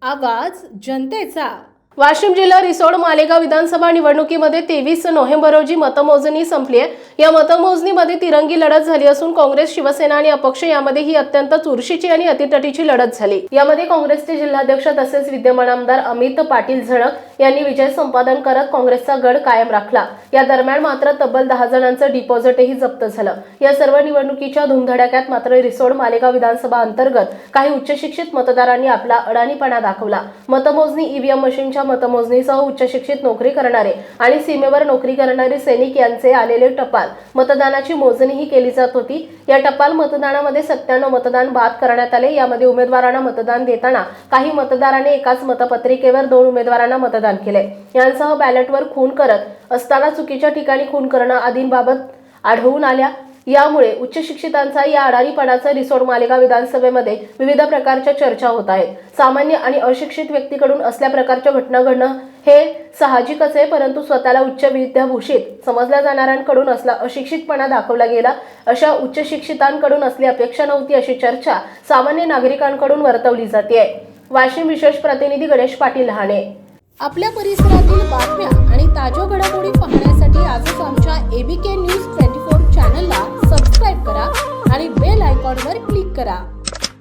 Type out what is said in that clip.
आवाज जनतेचा। वाशिम जिल्हा रिसोड मालेगाव विधानसभा निवडणुकीमध्ये 23 नोव्हेंबर रोजी मतमोजणी संपली आहे। या मतमोजणीमध्ये तिरंगी लढत झाली असून काँग्रेस, शिवसेना आणि अपक्ष यामध्ये ही अत्यंत चुरशीची आणि अतितटीची लढत झाली। यामध्ये काँग्रेसचे जिल्हाध्यक्ष तसेच विद्यमान आमदार अमित पाटील झणक यांनी विजय संपादन करत काँग्रेसचा गड कायम राखला। या दरम्यान मात्र तब्बल 10 जणांचं डिपॉझिटही जप्त झालं। या सर्व निवडणुकीच्या धुमधडाक्यात मात्र रिसोड मालेगाव विधानसभा अंतर्गत काही उच्चशिक्षित मतदारांनी आपला अडाणीपणा दाखवला। मतमोजणी ईव्हीएम मशीनच्या मतमोजणीसह उच्च शिक्षित नोकरी करणारे आणि सीमेवर नोकरी करणारे सैनिक यांचे आलेले टपाल मतदानाची मोजणीही केली जात होती। या टपाल मतदानामध्ये 97 मतदान बाद करण्यात आले। यामध्ये उमेदवारांना मतदान देताना काही मतदारांनी एकाच मतपत्रिकेवर 2 उमेदवारांना मतदान केले। यांसह बॅलेटवर खून करत असताना चुकीच्या ठिकाणी खून करणं आदींबाबत आढळून आल्या। यामुळे उच्च शिक्षितांचा या अडाणीपणाचा रिसोड मालेगाव विधानसभेमध्ये विविध प्रकारच्या चर्चा होत आहेत। सामान्य आणि अशिक्षित व्यक्तीकडून असल्या प्रकारच्या घटना घडणं हे साहजिकच आहे, परंतु स्वतःला उच्च विद्याभूषित समजल्या जाणाऱ्यांकडून असला अशिक्षितपणा दाखवला गेला। अशा उच्च शिक्षितांकडून असली अपेक्षा नव्हती अशी चर्चा सामान्य नागरिकांकडून वर्तवली जाते। वाशिम विशेष प्रतिनिधी गणेश पाटील लहाने। आपल्या परिसरातील बातम्या आणि ताज्या घडामोडी पाहण्यासाठी आजच आमच्या ABK न्यूज 24 चॅनलला सबस्क्राईब करा आणि बेल आयकॉनवर क्लिक करा।